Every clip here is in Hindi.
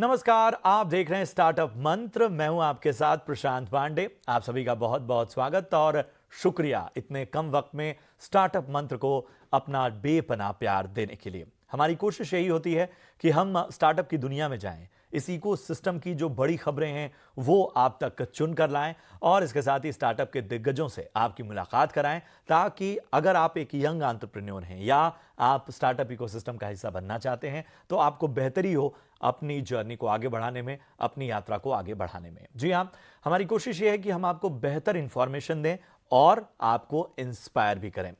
नमस्कार, आप देख रहे हैं स्टार्टअप मंत्र। मैं हूं आपके साथ प्रशांत पांडे। आप सभी का बहुत बहुत स्वागत और शुक्रिया इतने कम वक्त में स्टार्टअप मंत्र को अपना बेपनाह प्यार देने के लिए। हमारी कोशिश यही होती है कि हम स्टार्टअप की दुनिया में जाएं, इस इकोसिस्टम की जो बड़ी खबरें हैं वो आप तक चुन कर लाएं और इसके साथ ही स्टार्टअप के दिग्गजों से आपकी मुलाकात कराएं, ताकि अगर आप एक यंग एंटरप्रेन्योर हैं या आप स्टार्टअप इकोसिस्टम का हिस्सा बनना चाहते हैं तो आपको बेहतरी हो अपनी जर्नी को आगे बढ़ाने में, अपनी यात्रा को आगे बढ़ाने में। जी हाँ, हमारी कोशिश ये है कि हम आपको बेहतर इंफॉर्मेशन दें और आपको इंस्पायर भी करें।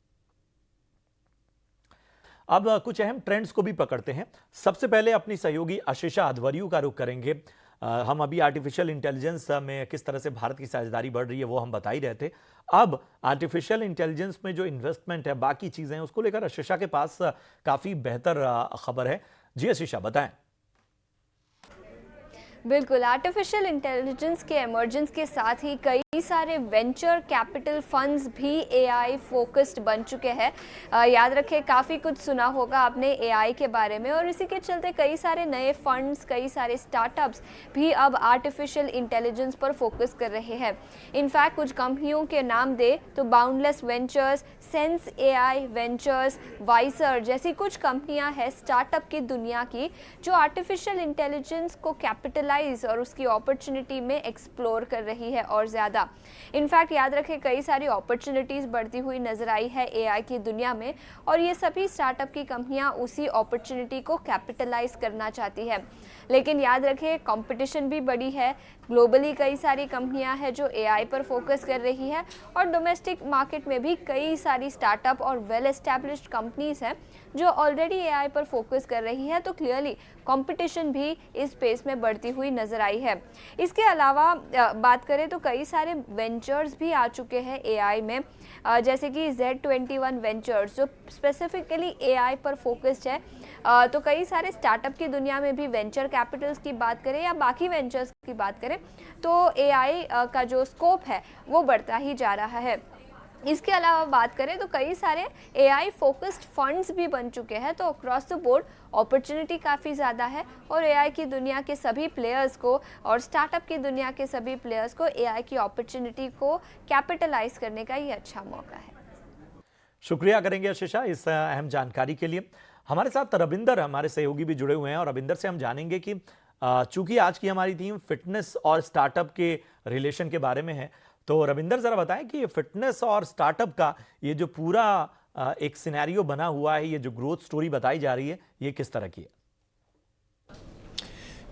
अब कुछ अहम ट्रेंड्स को भी पकड़ते हैं। सबसे पहले अपनी सहयोगी आशीषा अध्वर्यु का रुख करेंगे। हम अभी आर्टिफिशियल इंटेलिजेंस में किस तरह से भारत की साझेदारी बढ़ रही है वो हम बता ही रहे थे। अब आर्टिफिशियल इंटेलिजेंस में जो इन्वेस्टमेंट है, बाकी चीजें हैं, उसको लेकर आशीषा के पास काफी बेहतर खबर है। जी आशीषा, बताएं। बिल्कुल, आर्टिफिशियल इंटेलिजेंस के इमर्जेंस के साथ ही कई सारे वेंचर कैपिटल फंड्स भी एआई फोकस्ड बन चुके हैं। याद रखें, काफ़ी कुछ सुना होगा आपने एआई के बारे में, और इसी के चलते कई सारे नए फंड्स, कई सारे स्टार्टअप्स भी अब आर्टिफिशियल इंटेलिजेंस पर फोकस कर रहे हैं। इनफैक्ट कुछ कंपनियों के नाम दे तो boundless ventures, sense AI ventures, वाइसर जैसी कुछ कंपनियां हैं स्टार्टअप की दुनिया की, जो आर्टिफिशियल इंटेलिजेंस को कैपिटलाइज और उसकी अपॉर्चुनिटी में एक्सप्लोर कर रही है और ज़्यादा। इनफैक्ट याद रखें, कई सारी अपॉर्चुनिटीज़ बढ़ती हुई नजर आई है एआई की दुनिया में, और ये सभी स्टार्टअप की कंपनियां उसी अपॉर्चुनिटी को कैपिटलाइज करना चाहती है। लेकिन याद रखें, कंपटीशन भी बड़ी है। ग्लोबली कई सारी कंपनियां हैं जो एआई पर फोकस कर रही है, और डोमेस्टिक मार्केट में भी कई सारी स्टार्टअप और वेल एस्टैब्लिश्ड कंपनीज हैं जो ऑलरेडी एआई पर फोकस कर रही है। तो क्लियरली कंपटीशन भी इस स्पेस में बढ़ती हुई नजर आई है। इसके अलावा बात करें तो कई सारे वेंचर्स भी आ चुके हैं एआई में, जैसे कि Z21 वेंचर्स जो स्पेसिफिकली एआई पर फोकस्ड है। तो कई सारे स्टार्टअप की दुनिया में भी वेंचर कैपिटल्स की बात करें या बाकी वेंचर्स की बात करें तो एआई का जो स्कोप है वो बढ़ता ही जा रहा है। इसके अलावा बात करें तो कई सारे एआई फोकस्ड फंड्स भी बन चुके हैं। तो अक्रॉस द बोर्ड अपॉर्चुनिटी काफ़ी ज़्यादा है, और एआई की दुनिया के सभी प्लेयर्स को और स्टार्टअप की दुनिया के सभी प्लेयर्स को एआई की अपॉर्चुनिटी को कैपिटलाइज करने का ये अच्छा मौका है। शुक्रिया करेंगे आशीषा इस अहम जानकारी के लिए। हमारे साथ रविंदर, हमारे सहयोगी भी जुड़े हुए हैं, और रविंदर से हम जानेंगे कि चूंकि आज की हमारी थीम फिटनेस और स्टार्टअप के रिलेशन के बारे में है, तो रविंदर जरा बताएं कि ये फिटनेस और स्टार्टअप का ये जो पूरा एक सिनेरियो बना हुआ है, ये जो ग्रोथ स्टोरी बताई जा रही है, ये किस तरह की है?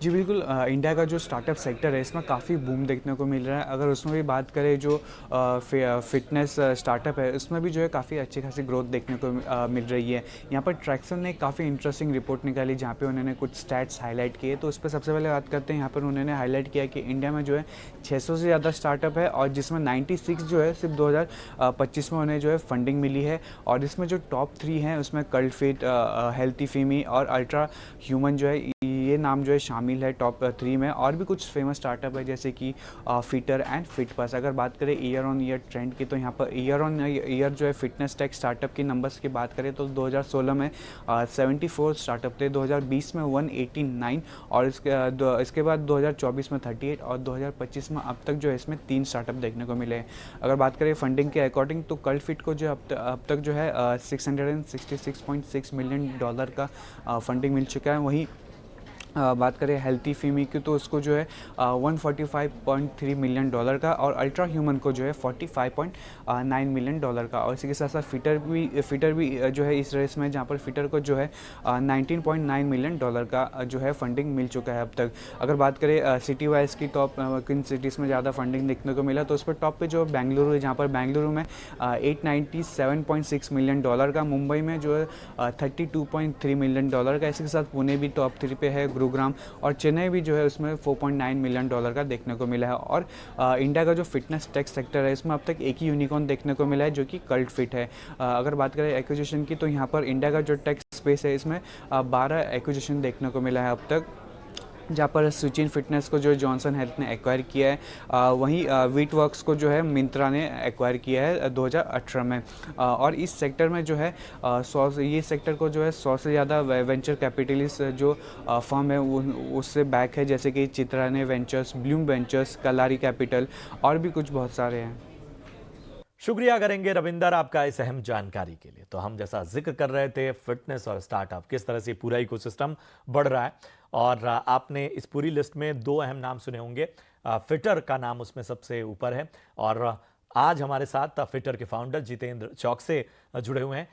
जी बिल्कुल, इंडिया का जो स्टार्टअप सेक्टर है इसमें काफ़ी बूम देखने को मिल रहा है। अगर उसमें भी बात करें जो फिटनेस स्टार्टअप है, उसमें भी जो है काफ़ी अच्छी खासी ग्रोथ देखने को मिल रही है। यहाँ पर ट्रैक्सन ने काफ़ी इंटरेस्टिंग रिपोर्ट निकाली जहाँ पे उन्होंने कुछ स्टैट्स हाईलाइट किए। तो उस पर सबसे पहले बात करते हैं। यहाँ पर उन्होंने हाईलाइट किया कि इंडिया में जो है 600 से ज़्यादा स्टार्टअप है, और जिसमें 96 जो है सिर्फ 2025 में उन्हें जो है फंडिंग मिली है। और इसमें जो टॉप 3 हैं उसमें कल्ट फिट, हेल्थी फीमी और अल्ट्रा ह्यूमन जो है, ये नाम जो है शामिल है टॉप 3 में। और भी कुछ फेमस स्टार्टअप है जैसे कि फिटर एंड फिटपास। अगर बात करें ईयर ऑन ईयर ट्रेंड की, तो यहाँ पर ईयर ऑन ईयर जो है फिटनेस टेक स्टार्टअप की नंबर्स की बात करें तो 2016 में 74 स्टार्टअप थे, 2020 में 189, और इसके बाद 2024 में 38, और 2025 में अब तक जो है इसमें 3 स्टार्टअप देखने को मिले हैं। अगर बात करें फंडिंग के अकॉर्डिंग तो कल्ट फिट को जो अब तक जो है $666.6 मिलियन का फंडिंग मिल चुका है। वहीं बात करें हेल्थी फीमी की तो उसको जो है $145.3 मिलियन का, और अल्ट्रा ह्यूमन को जो है $45.9 मिलियन का। और इसी के साथ साथ फिटर भी जो है इस रेस में, जहाँ पर फिटर को जो है $19.9 मिलियन का जो है फंडिंग मिल चुका है अब तक। अगर बात करें सिटी वाइज की, टॉप किन सिटीज़ में ज़्यादा फंडिंग देखने को मिला, तो उस पर टॉप पे जो बेंगलुरु है, जहाँ पर बेंगलुरु में $897.6 मिलियन का, मुंबई में जो है $32.3 मिलियन का। इसी के साथ पुणे भी टॉप 3 पे है, गुरुग्राम, और चेन्नई भी जो है उसमें $4.9 मिलियन का देखने को मिला है। और इंडिया का जो फिटनेस टेक सेक्टर है इसमें अब तक एक ही यूनिकॉर्न देखने को मिला है जो कि कल्ट फिट है। अगर बात करें एक्विजिशन की, तो यहाँ पर इंडिया का जो टेक स्पेस है इसमें 12 एक्विजिशन देखने को मिला है अब तक। जहाँ पर स्विचिन फिटनेस को जो जॉनसन हेल्थ ने एक्वायर किया है, वहीं वीट वर्क्स को जो है मिंत्रा ने एक्वायर किया है 2018 में। और इस सेक्टर में जो है 100 से ज़्यादा वेंचर कैपिटलिस्ट जो फर्म है उससे बैक है, जैसे कि चित्रा ने वेंचर्स, ब्लूम वेंचर्स, कलारी कैपिटल और भी कुछ बहुत सारे हैं। शुक्रिया करेंगे रविंदर आपका इस अहम जानकारी के लिए। तो हम जैसा जिक्र कर रहे थे फिटनेस और स्टार्टअप किस तरह से पूरा इकोसिस्टम बढ़ रहा है, और आपने इस पूरी लिस्ट में दो अहम नाम सुने होंगे। फिटर का नाम उसमें सबसे ऊपर है, और आज हमारे साथ फिटर के फाउंडर जितेंद्र चौकसे जुड़े हुए हैं।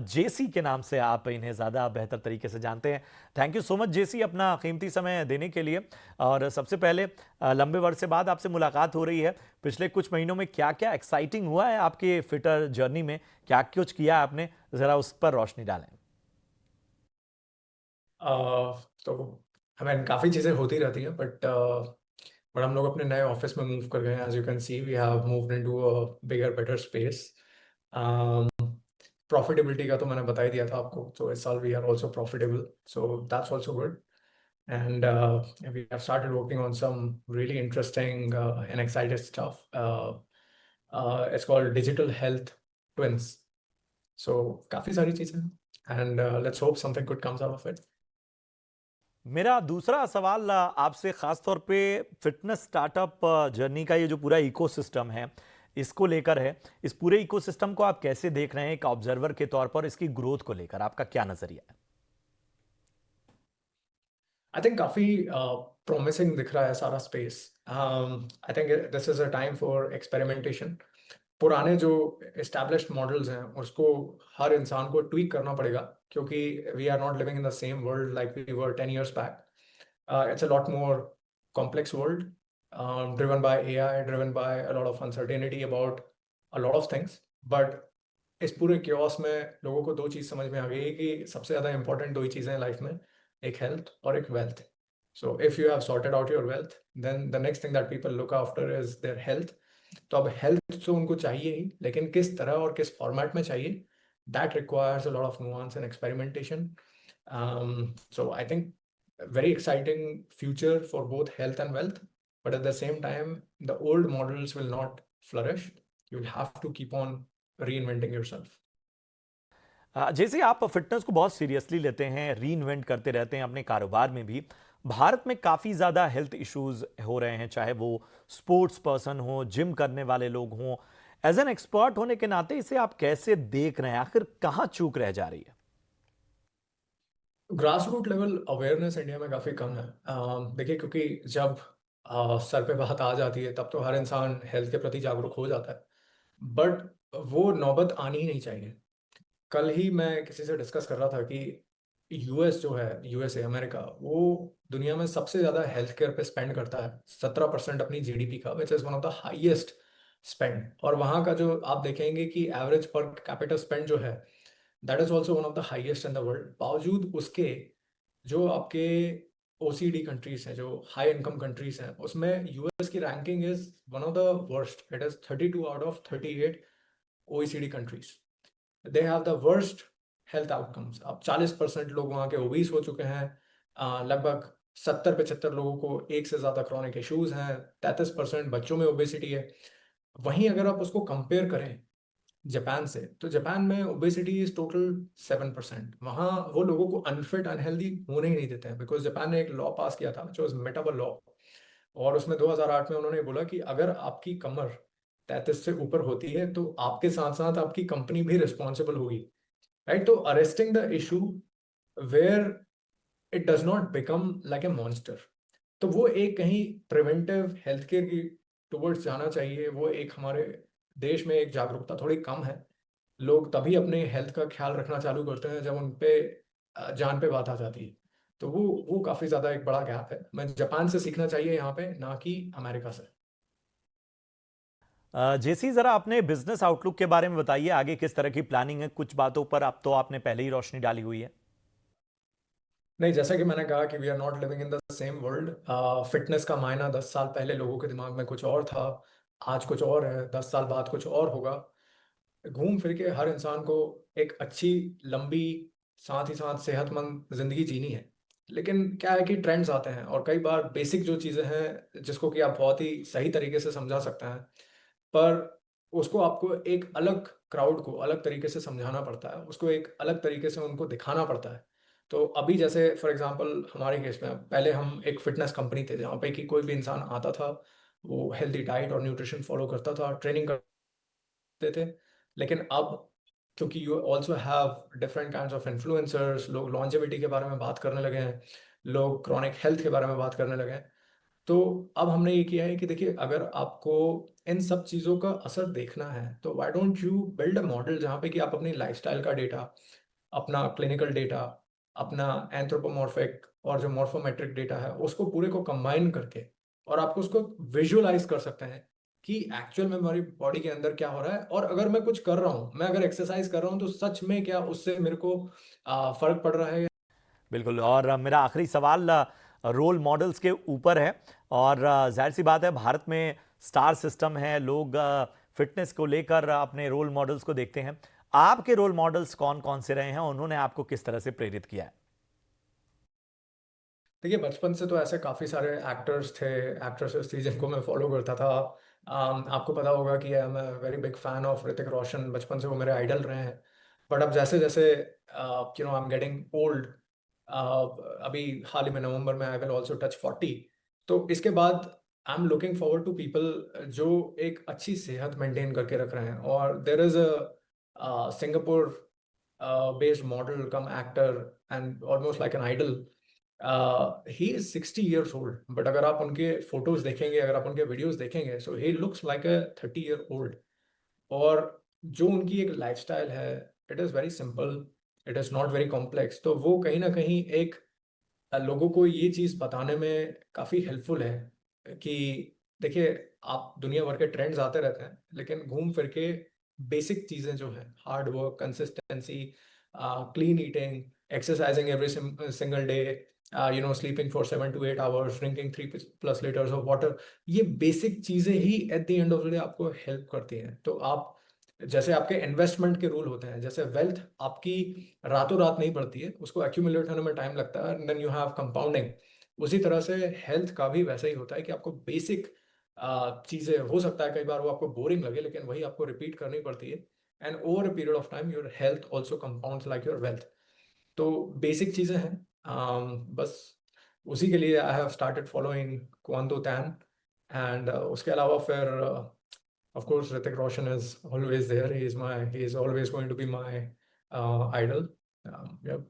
जेसी के नाम से आप इन्हें ज़्यादा बेहतर तरीके से जानते हैं। थैंक यू सो मच जेसी, अपना कीमती समय देने के लिए। और सबसे पहले लंबे वर्ष से बाद आपसे मुलाकात हो रही है। पिछले कुछ महीनों में क्या क्या एक्साइटिंग हुआ है आपके फिटर जर्नी में, क्या कुछ किया आपने, ज़रा उस पर रोशनी डालें। तो हमें काफ़ी चीज़ें होती रहती हैं, बट हम लोग अपने नए ऑफिस में मूव कर गए हैं। As you can see we have moved into a bigger better space. Profitability का तो मैंने बता ही दिया था आपको, तो इस साल we are also profitable, so that's also good. And we have started working on some really interesting and exciting stuff. It's called Digital Health Twins. So काफ़ी सारी चीज़ें हैं, and let's hope something good comes out of it. मेरा दूसरा सवाल आपसे खास तौर पे फिटनेस स्टार्टअप जर्नी का ये जो पूरा इकोसिस्टम है इसको लेकर है। इस पूरे इकोसिस्टम को आप कैसे देख रहे हैं एक ऑब्जर्वर के तौर पर, इसकी ग्रोथ को लेकर आपका क्या नजरिया है? आई थिंक काफ़ी प्रॉमिसिंग दिख रहा है सारा space. I think this is a time for experimentation. पुराने जो एस्टैब्लिश्ड मॉडल्स हैं उसको हर इंसान को ट्वीक करना पड़ेगा, क्योंकि we are not living in the same world like we were 10 years back. It's a lot more complex world, driven by AI, driven by a lot of uncertainty about a lot of things. But इस पूरे chaos में लोगों को दो चीज़ समझ में आ गई है कि सबसे ज़्यादा important दो ही चीज़ें हैं लाइफ में, एक health और एक wealth। So if you have sorted out your wealth, then the next thing that people look after is their health। तो अब health तो उनको चाहिए ही, लेकिन किस तरह और किस format में चाहिए, that requires a lot of nuance and experimentation। So I think very exciting future for both health and wealth, but at the same time the old models will not flourish। You'll have to keep on reinventing yourself। जैसे आप फिटनेस को बहुत सीरियसली लेते हैं, रीइन्वेंट करते रहते हैं अपने कारोबार में भी। भारत में काफ़ी ज़्यादा हेल्थ इश्यूज हो रहे हैं, चाहे वो स्पोर्ट्स पर्सन हो, जिम करने वाले लोग हों। एज एन एक्सपर्ट होने के नाते इसे आप कैसे देख रहे हैं, आखिर कहाँ चूक रह जा रही है? Grass root level awareness India में काफ़ी कम है। देखिए, क्योंकि जब सर पे बात आ जाती है तब तो हर इंसान हेल्थ के प्रति जागरूक हो जाता है, बट वो नौबत आनी ही नहीं चाहिए। कल ही मैं किसी से डिस्कस कर रहा था कि यूएस जो है, यूएसए अमेरिका, वो दुनिया में सबसे ज़्यादा हेल्थ केयर पे स्पेंड करता है, 17% अपनी जीडीपी का, which is one of the highest spend. और वहाँ का जो आप देखेंगे कि एवरेज पर कैपिटल स्पेंड जो है, that is also one of the highest in the world. बावजूद उसके जो आपके ओसीडी कंट्रीज हैं, जो हाई इनकम कंट्रीज हैं, उसमें यूएस की ranking is one of the worst. It is 32 out of 38 OECD countries. They have the worst health outcomes. अब 40% लोग वहाँ के ओबीस हो चुके हैं, लगभग 70-75 लोगों को एक से ज़्यादा क्रॉनिक इश्यूज हैं, 33% बच्चों में ओबेसिटी है। वहीं अगर आप उसको कंपेयर करें जापान से, तो जापान में ओबेसिटी इज टोटल 7%। वहाँ वो लोगों को अनफिट, अनहेल्दी होने ही नहीं देते हैं, बिकॉज जापान ने एक लॉ पास किया था जो मेटाबॉल लॉ, और उसमें 2008 में उन्होंने बोला कि अगर आपकी कमर 33 से ऊपर होती है तो आपके साथ साथ आपकी कंपनी भी रिस्पॉन्सिबल होगी, राइट। तो arresting the issue where it does not become like a monster, तो वो एक कहीं प्रिवेंटिव हेल्थ केयर की टुवर्ड्स जाना चाहिए। वो एक हमारे देश में एक जागरूकता थोड़ी कम है। लोग तभी अपने हेल्थ का ख्याल रखना चालू करते हैं जब उन पे जान पे बात आ जाती है। तो वो काफ़ी ज़्यादा एक बड़ा गैप है। मैं जापान से सीखना चाहिए यहाँ पे, ना कि अमेरिका से। जेसी, जरा अपने बिजनेस आउटलुक के बारे में बताइए, आगे किस तरह की प्लानिंग है? कुछ बातों पर अब तो आपने पहले ही रोशनी डाली हुई है। नहीं, जैसा कि मैंने कहा कि we are not living in the same world. Fitness का मायना 10 साल पहले लोगों के दिमाग में कुछ और था, आज कुछ और है, 10 साल बाद कुछ और होगा। घूम फिर के हर इंसान को एक अच्छी, लंबी, साथ ही साथ सेहतमंद ज़िंदगी जीनी है। लेकिन क्या है कि ट्रेंड्स आते हैं और कई बार बेसिक जो चीज़ें हैं जिसको कि आप बहुत ही सही तरीके से समझा सकते हैं, पर उसको आपको एक अलग क्राउड को अलग तरीके से समझाना पड़ता है, उसको एक अलग तरीके से उनको दिखाना पड़ता है। तो अभी जैसे फॉर एग्जांपल हमारे केस में पहले हम एक फिटनेस कंपनी थे जहाँ पे कि कोई भी इंसान आता था, वो हेल्दी डाइट और न्यूट्रिशन फॉलो करता था, ट्रेनिंग करते थे। लेकिन अब क्योंकि you also have different kinds of influencers, लोग लॉन्जेविटी के बारे में बात करने लगे हैं, लोग क्रॉनिक हेल्थ के बारे में बात करने लगे हैं। तो अब हमने ये किया है कि देखिए अगर आपको इन सब चीज़ों का असर देखना है तो why don't you build a model जहाँ पे कि आप अपनी लाइफस्टाइल का डेटा, अपना क्लिनिकल डेटा, अपना एंथ्रोपोमॉर्फिक और जो मॉर्फोमेट्रिक डेटा है उसको पूरे को कंबाइन करके और आपको उसको विजुअलाइज कर सकते हैं कि एक्चुअल में हमारी बॉडी के अंदर क्या हो रहा है, और अगर मैं कुछ कर रहा हूँ, मैं अगर एक्सरसाइज कर रहा हूँ तो सच में क्या उससे मेरे को फर्क पड़ रहा है। बिल्कुल। और मेरा आखिरी सवाल रोल मॉडल्स के ऊपर है। और जाहिर सी बात है, भारत में स्टार सिस्टम है, लोग फिटनेस को लेकर अपने रोल मॉडल्स को देखते हैं। आपके रोल मॉडल्स कौन कौन से रहे हैं, उन्होंने आपको किस तरह से प्रेरित किया है? देखिए बचपन से तो ऐसे काफ़ी सारे एक्टर्स थे, एक्ट्रेसेस थी जिनको मैं फॉलो करता था। आपको पता होगा कि I am a very big fan of Hrithik Roshan, बचपन से वो मेरे आइडल रहे हैं। बट अब जैसे जैसे आई एम गेटिंग ओल्ड, अभी हाल ही में नवंबर में आई विल ऑल्सो टच 40। तो इसके बाद I am looking forward to people जो एक अच्छी सेहत मेंटेन करके रख रहे हैं। और there is a Singapore based model come actor and almost like an idol. He is 60 years old, but अगर आप उनके फोटोज देखेंगे, अगर आप उनके वीडियोस देखेंगे, so he looks like a 30-year old. और जो उनकी एक लाइफस्टाइल है, it is very simple, it is not very complex. तो वो कहीं ना कहीं एक लोगों को ये चीज़ बताने में काफ़ी हेल्पफुल है कि देखिए आप दुनिया भर के ट्रेंड्स आते रहते हैं, लेकिन घूम फिर के बेसिक चीज़ें जो हैं, hard work, consistency, clean eating, exercising every single day, sleeping for 7 to 8 hours, drinking 3+ liters of water, ये बेसिक चीज़ें ही at the end of the day आपको हेल्प करती हैं। तो आप जैसे आपके इन्वेस्टमेंट के रूल होते हैं, जैसे वेल्थ आपकी रातों रात नहीं बढ़ती है, उसको एक्यूमुलेट होने में टाइम लगता है, देन यू हैव कंपाउंडिंग। उसी तरह से हेल्थ का भी वैसा ही होता है कि आपको बेसिक चीज़ें, हो सकता है कई बार वो आपको बोरिंग लगे, लेकिन वही आपको रिपीट करनी पड़ती है, and over a period of time your health also compounds like your wealth. तो बेसिक चीज़ें हैं। बस उसी के लिए आई हैव स्टार्टेड फॉलोइंग क्वांतो टैन। एंड उसके अलावा फिर of course Hrithik Roshan is always there. He is always going to be my idol. Yep.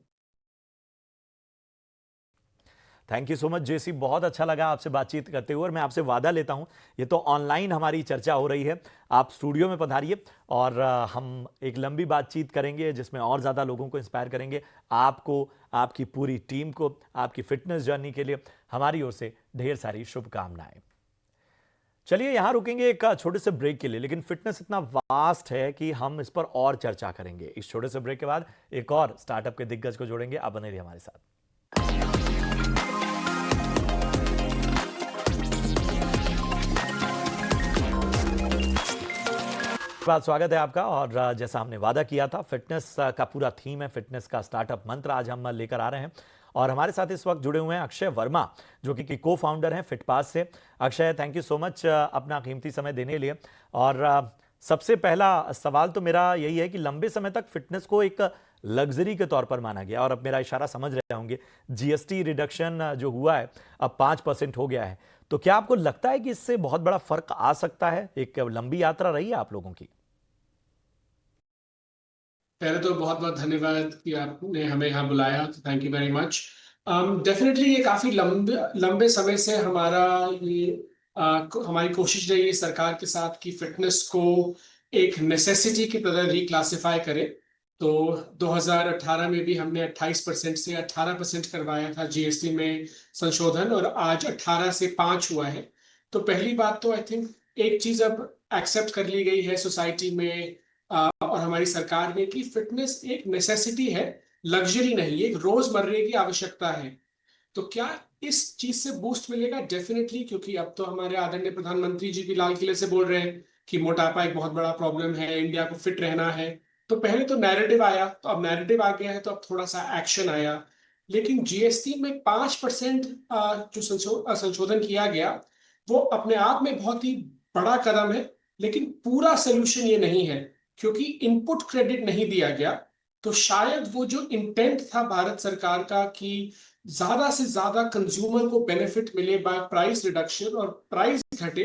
Thank you so much जेसी, बहुत अच्छा लगा आपसे बातचीत करते हुए। और मैं आपसे वादा लेता हूं, ये तो ऑनलाइन हमारी चर्चा हो रही है, आप स्टूडियो में पधारिए और हम एक लंबी बातचीत करेंगे जिसमें और ज़्यादा लोगों को इंस्पायर करेंगे। आपको, आपकी पूरी टीम को, आपकी फिटनेस जर्नी के लिए हमारी ओर से ढेर सारी शुभकामनाएं। चलिए यहां रुकेंगे एक छोटे से ब्रेक के लिए, लेकिन फिटनेस इतना वास्ट है कि हम इस पर और चर्चा करेंगे। इस छोटे से ब्रेक के बाद एक और स्टार्टअप के दिग्गज को जोड़ेंगे। आप बने रहिए हमारे साथ। बात स्वागत है आपका। और जैसा हमने वादा किया था, फिटनेस का पूरा थीम है, फिटनेस का स्टार्टअप मंत्र आज हम लेकर आ रहे हैं। और हमारे साथ इस वक्त जुड़े हुए हैं अक्षय वर्मा, जो कि को फाउंडर हैं फिटपास से। Akshay, thank you so much अपना कीमती समय देने के लिए। और सबसे पहला सवाल तो मेरा यही है कि लंबे समय तक फिटनेस को एक लग्जरी के तौर पर माना गया, और अब मेरा इशारा समझ रहे होंगे, जीएसटी रिडक्शन जो हुआ है अब 5% हो गया है। तो क्या आपको लगता है कि इससे बहुत बड़ा फर्क आ सकता है? एक लंबी यात्रा रही है आप लोगों की। पहले तो बहुत बहुत धन्यवाद कि आपने हमें यहाँ बुलाया, तो thank you very much. Definitely ये काफ़ी लंबे लंबे समय से हमारा ये हमारी कोशिश रही है सरकार के साथ कि फिटनेस को एक नेसेसिटी की तरह रिक्लासिफाई करे। तो 2018 में भी हमने 28% से 18% करवाया था जीएसटी में संशोधन, और आज 18 से 5 हुआ है। तो पहली बात तो आई थिंक एक चीज़ अब एक्सेप्ट कर ली गई है सोसाइटी में और हमारी सरकार ने कि फिटनेस एक नेसेसिटी है, लग्जरी नहीं, एक रोजमर्रे की आवश्यकता है। तो क्या इस चीज से बूस्ट मिलेगा? डेफिनेटली, क्योंकि अब तो हमारे आदरणीय प्रधानमंत्री जी भी लाल किले से बोल रहे हैं कि मोटापा एक बहुत बड़ा प्रॉब्लम है, इंडिया को फिट रहना है। तो पहले तो नैरेटिव आया, तो अब नैरेटिव आ गया है, तो अब थोड़ा सा एक्शन आया। लेकिन जीएसटी में 5% जो संशोधन किया गया वो अपने आप में बहुत ही बड़ा कदम है, लेकिन पूरा सोल्यूशन ये नहीं है क्योंकि इनपुट क्रेडिट नहीं दिया गया। तो शायद वो जो इंटेंट था भारत सरकार का कि ज्यादा से ज्यादा कंज्यूमर को बेनिफिट मिले बाय प्राइस रिडक्शन और प्राइस घटे,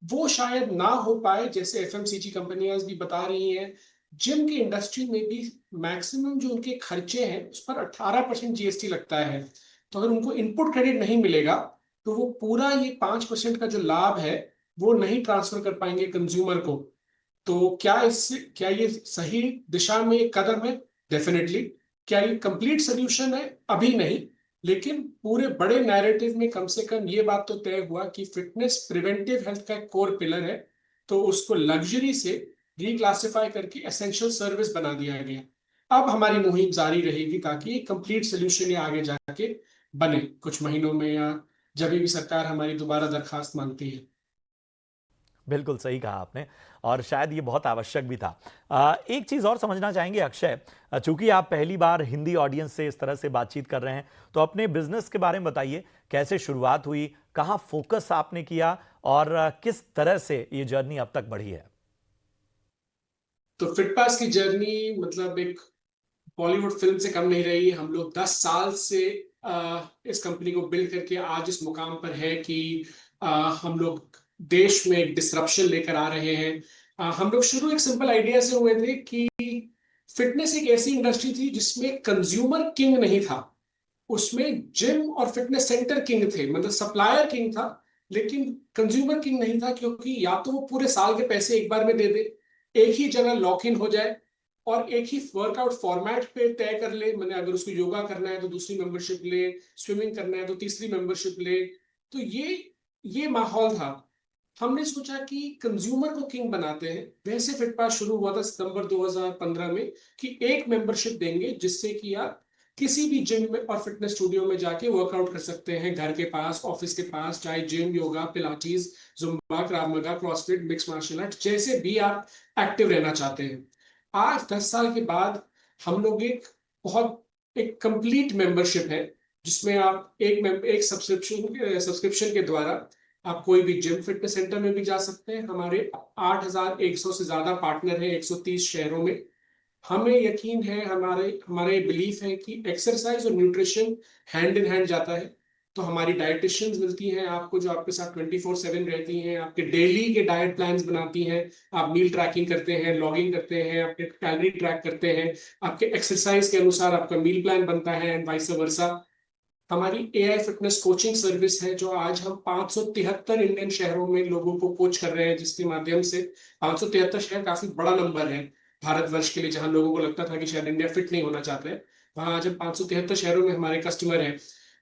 वो शायद ना हो पाए। जैसे एफएमसीजी कंपनियां भी बता रही हैं, जिम की इंडस्ट्री में भी मैक्सिमम जो उनके खर्चे हैं उस पर 18% जीएसटी लगता है। तो अगर उनको इनपुट क्रेडिट नहीं मिलेगा तो वो पूरा ये 5% का जो लाभ है वो नहीं ट्रांसफर कर पाएंगे कंज्यूमर को। तो क्या ये सही दिशा में एक कदम है? डेफिनेटली। क्या ये कंप्लीट सोल्यूशन है? अभी नहीं, लेकिन पूरे बड़े नैरेटिव में कम से कम ये बात तो तय हुआ कि फिटनेस प्रिवेंटिव हेल्थ का एक कोर पिलर है, तो उसको लग्जरी से रिक्लासिफाई करके एसेंशियल सर्विस बना दिया गया। अब हमारी मुहिम जारी रहेगी ताकि कंप्लीट सोल्यूशन ये आगे जाके बने कुछ महीनों में, या जब भी सरकार हमारी दोबारा दरखास्त मांगती है। बिल्कुल सही कहा आपने और शायद ये बहुत आवश्यक भी था। एक चीज़ और समझना चाहेंगे अक्षय, चूंकि आप पहली बार हिंदी ऑडियंस से इस तरह से बातचीत कर रहे हैं, तो अपने बिजनेस के बारे में बताइए, कैसे शुरुआत हुई, कहाँ फोकस आपने किया और किस तरह से ये जर्नी अब तक बढ़ी है? तो फिटपास की जर्नी मतलब एक बॉलीवुड फिल्म से कम नहीं रही। हम लोग 10 साल से इस कंपनी को बिल्ड करके आज इस मुकाम पर है कि हम लोग देश में एक डिसरप्शन लेकर आ रहे हैं। हम लोग शुरू एक सिंपल आइडिया से हुए थे कि फिटनेस एक ऐसी इंडस्ट्री थी जिसमें कंज्यूमर किंग नहीं था, उसमें जिम और फिटनेस सेंटर किंग थे, मतलब सप्लायर किंग था, लेकिन कंज्यूमर किंग नहीं था। क्योंकि या तो वो पूरे साल के पैसे एक बार में दे दे, एक ही जगह लॉक इन हो जाए और एक ही वर्कआउट फॉर्मेट पे तय कर ले। मैंने अगर उसको योगा करना है तो दूसरी मेंबरशिप ले, स्विमिंग करना है तो तीसरी मेंबरशिप ले। तो ये माहौल था। हमने सोचा कि कंज्यूमर को किंग बनाते हैं। वैसे फिटपास शुरू हुआ था सितंबर 2015 में कि एक मेंबरशिप देंगे जिससे कि आप किसी भी जिम में और फिटनेस स्टूडियो में जाके वर्कआउट कर सकते हैं, घर के पास, ऑफिस के पास, चाहे जिम, योगा, पिलाटीज, जुम्बा, क्राव मगा, क्रॉसफिट, मिक्स मार्शल आर्ट, जैसे भी आप एक्टिव रहना चाहते हैं। आज 10 साल के बाद हम लोग एक कंप्लीट मेंबरशिप है जिसमें आप एक सब्सक्रिप्शन के द्वारा आप कोई भी जिम फिटनेस सेंटर में भी जा सकते हैं। हमारे 8100 से ज्यादा पार्टनर हैं 130 शहरों में। हमें यकीन है, हमारे बिलीफ है कि एक्सरसाइज और न्यूट्रिशन हैंड इन हैंड जाता है। तो हमारी डाइटिशियंस मिलती हैं आपको जो आपके साथ 24/7 रहती हैं, आपके डेली के डाइट प्लान्स बनाती हैं, आप मील ट्रैकिंग करते हैं, लॉगिंग करते हैं, आपके कैलोरी ट्रैक करते हैं, आपके एक्सरसाइज के अनुसार आपका मील प्लान बनता है एंड वाइस वर्सा। हमारी एआई फिटनेस कोचिंग सर्विस है जो आज हम 573 इंडियन शहरों में लोगों को कोच कर रहे हैं, जिसके माध्यम से 573 शहर काफी बड़ा नंबर है भारतवर्ष के लिए, जहां लोगों को लगता था कि शायद इंडिया फिट नहीं होना चाहते हैं, वहां आज हम 573 शहरों में हमारे कस्टमर हैं।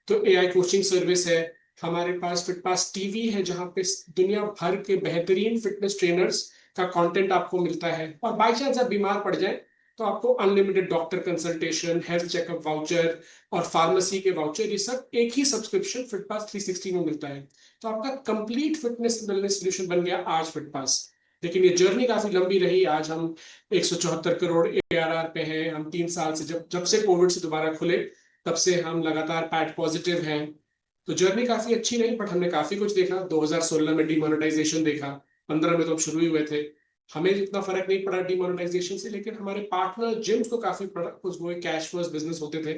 तो एआई कोचिंग सर्विस है। हमारे पास फिटपास टीवी है जहां पे दुनिया भर के बेहतरीन फिटनेस ट्रेनर्स का कंटेंट आपको मिलता है। और बाई चांस आप बीमार पड़ जाए तो आपको unlimited doctor consultation, health checkup voucher और फार्मेसी के वाउचर, ये सब एक ही सब्सक्रिप्शन फिटपास 360 में मिलता है। तो आपका कंप्लीट फिटनेस वेलनेस सोल्यूशन बन गया आज फिटपास। लेकिन ये जर्नी काफी लंबी रही। आज हम 174 करोड़ ARR पे हैं। हम 3 साल से जब से कोविड से दोबारा खुले तब से हम लगातार पैट पॉजिटिव हैं। तो जर्नी काफी अच्छी रही, बट हमने काफी कुछ देखा। 2016 में डिमोनेटाइजेशन देखा, 15 में तो हम शुरू ही हुए थे। हमें इतना फर्क नहीं पड़ा डिमोनेटाइजेशन से, लेकिन हमारे पार्टनर जिम्स को काफी फर्क, वो कैश फर्स्ट बिजनेस होते थे।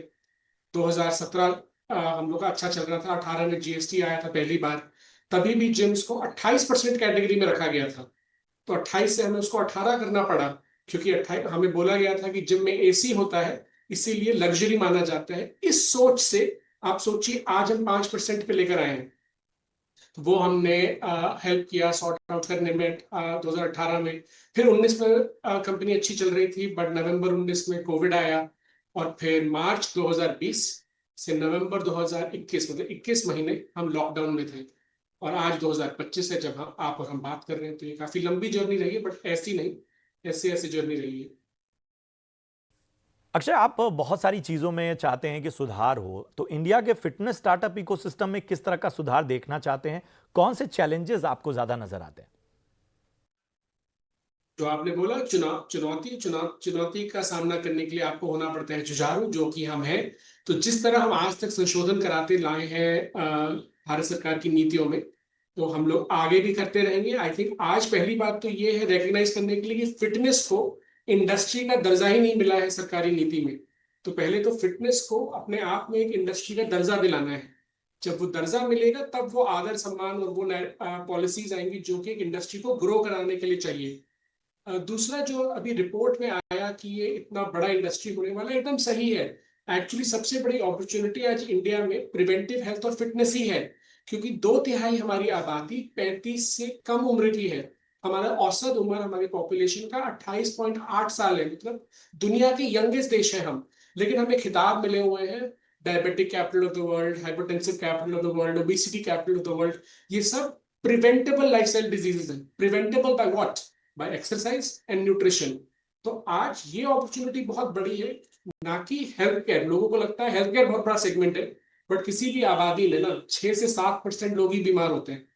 2017 हम लोग का अच्छा चल रहा था। 18 में जीएसटी आया था पहली बार, तभी भी जिम्स को 28% कैटेगरी में रखा गया था। तो 28 से हमें उसको 18 करना पड़ा, क्योंकि 28 हमें बोला गया था कि जिम में एसी होता है इसीलिए लग्जरी माना जाता है। इस सोच से आप सोचिए आज हम 5% पे लेकर आए हैं। तो वो हमने हेल्प किया सॉर्ट आउट करने में 2018 में। फिर 19 में कंपनी अच्छी चल रही थी, बट नवंबर 19 में कोविड आया और फिर मार्च 2020 से नवंबर 2021, मतलब 21 महीने हम लॉकडाउन में थे। और आज 2025 है जब आप और हम बात कर रहे हैं। तो ये काफी लंबी जर्नी रही है, बट ऐसी नहीं, ऐसी जर्नी रही है। अक्षय, आप बहुत सारी चीजों में चाहते हैं कि सुधार हो, तो इंडिया के फिटनेस स्टार्टअप इकोसिस्टम में किस तरह का सुधार देखना चाहते हैं? कौन से चैलेंजेस आपको ज्यादा नजर आते हैं? जो आपने बोला चुनौती का सामना करने के लिए आपको होना पड़ता है जुझारू, जो कि हम हैं। तो जिस तरह हम आज तक संशोधन कराते लाए हैं भारत सरकार की नीतियों में, तो हम लोग आगे भी करते रहेंगे। आई थिंक आज पहली बात तो ये है रिकग्नाइज करने के लिए कि फिटनेस को इंडस्ट्री का दर्जा ही नहीं मिला है सरकारी नीति में। तो पहले तो फिटनेस को अपने आप में एक इंडस्ट्री का दर्जा दिलाना है। जब वो दर्जा मिलेगा तब वो आदर सम्मान और वो पॉलिसीज आएंगी जो कि एक इंडस्ट्री को ग्रो कराने के लिए चाहिए। दूसरा जो अभी रिपोर्ट में आया कि ये इतना बड़ा इंडस्ट्री होने वाला है, एकदम सही है। एक्चुअली सबसे बड़ी अपॉर्चुनिटी आज इंडिया में प्रिवेंटिव हेल्थ और फिटनेस ही है, क्योंकि 2/3 हमारी आबादी 35 से कम उम्र की है। हमारा औसत उम्र हमारी पॉपुलेशन का 28.8 साल है, मतलब दुनिया के यंगेस्ट देश है हम। लेकिन हमें खिताब मिले हुए हैं diabetic capital of the world, hypertensive capital of the world, obesity capital of the world. ये सब प्रिवेंटेबल लाइफस्टाइल डिजीजेस हैं। Preventable by what? By exercise and nutrition. तो आज ये अपॉर्चुनिटी बहुत बड़ी है, ना कि हेल्थ केयर। लोगों को लगता है हेल्थ केयर बहुत बड़ा सेगमेंट है, बट किसी भी आबादी में ना 6 से 7% लोग ही बीमार होते हैं,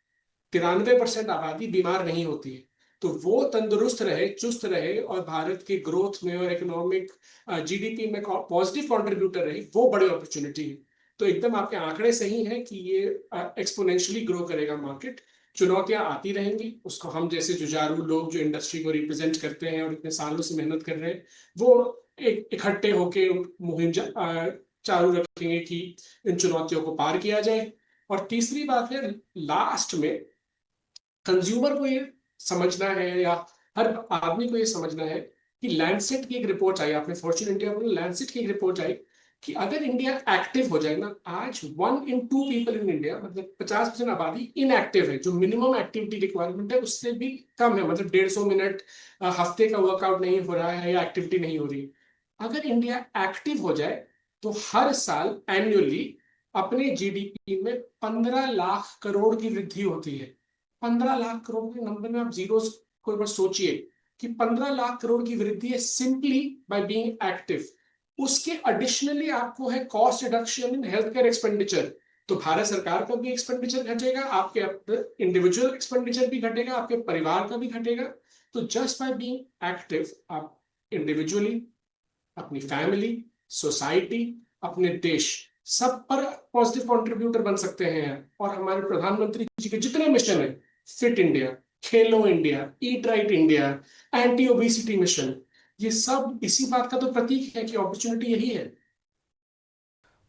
93% आबादी बीमार नहीं होती है। तो वो तंदुरुस्त रहे, चुस्त रहे और भारत के ग्रोथ में और इकोनॉमिक जीडीपी में पॉजिटिव कंट्रीब्यूटर रहे, वो बड़ी अपॉर्चुनिटी है। तो एकदम आपके आंकड़े सही हैं कि ये एक्सपोनेंशियली ग्रो करेगा मार्केट। चुनौतियां आती रहेंगी, उसको हम जैसे जुझारू लोग जो इंडस्ट्री को रिप्रेजेंट करते हैं और इतने सालों से मेहनत कर रहे हैं, वो इकट्ठे होके मुहिम चालू रखेंगे कि इन चुनौतियों को पार किया जाए। और तीसरी बात है, लास्ट में कंज्यूमर को ये समझना है या हर आदमी को ये समझना है कि लैंडसेट की एक रिपोर्ट आई, आपने फॉर्च्यून इंडिया में लैंडसेट की एक रिपोर्ट आई कि अगर इंडिया एक्टिव हो जाए ना, आज 1 in 2 पीपल इन इंडिया, मतलब 50% आबादी इनएक्टिव है, जो मिनिमम एक्टिविटी रिक्वायरमेंट है उससे भी कम है, मतलब 150 मिनट हफ्ते का वर्कआउट नहीं हो रहा है या एक्टिविटी नहीं हो रही। अगर इंडिया एक्टिव हो जाए तो हर साल एनुअली अपने जीडीपी में 15 लाख करोड़ की वृद्धि होती है। 15 लाख करोड़ के नंबर में आप जीरो को एक बार सोचिए कि 15 लाख करोड़ की वृद्धि है सिंपली बाय बीइंग एक्टिव। उसके एडिशनली आपको है cost reduction in health care expenditure. तो भारत सरकार का भी एक्सपेंडिचर घटेगा, आपके इंडिविजुअल एक्सपेंडिचर भी घटेगा, आपके परिवार का भी घटेगा। तो जस्ट बाय बीइंग एक्टिव आप इंडिविजुअली, अपनी फैमिली, सोसाइटी, अपने देश, सब पर पॉजिटिव कंट्रीब्यूटर बन सकते हैं। और हमारे प्रधानमंत्री जी के जितने मिशन है, फिट इंडिया, खेलो India, eat right India, anti obesity mission, ये सब इसी बात का तो प्रतीक है कि अपॉर्चुनिटी यही है।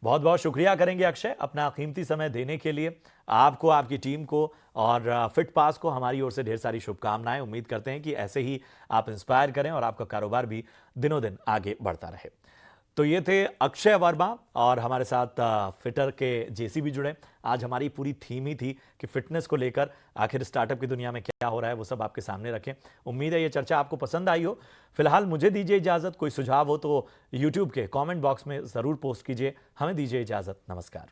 बहुत बहुत शुक्रिया करेंगे अक्षय अपना कीमती समय देने के लिए। आपको, आपकी टीम को और फिट पास को हमारी ओर से ढेर सारी शुभकामनाएं। उम्मीद करते हैं कि ऐसे ही आप इंस्पायर करें और आपका कारोबार भी दिनों दिन आगे बढ़ता रहे। तो ये थे अक्षय वर्मा और हमारे साथ फिटर के जेसी भी जुड़े। आज हमारी पूरी थीम ही थी कि फिटनेस को लेकर आखिर स्टार्टअप की दुनिया में क्या हो रहा है वो सब आपके सामने रखें। उम्मीद है ये चर्चा आपको पसंद आई हो। फिलहाल मुझे दीजिए इजाजत। कोई सुझाव हो तो यूट्यूब के कमेंट बॉक्स में जरूर पोस्ट कीजिए। हमें दीजिए इजाजत। नमस्कार।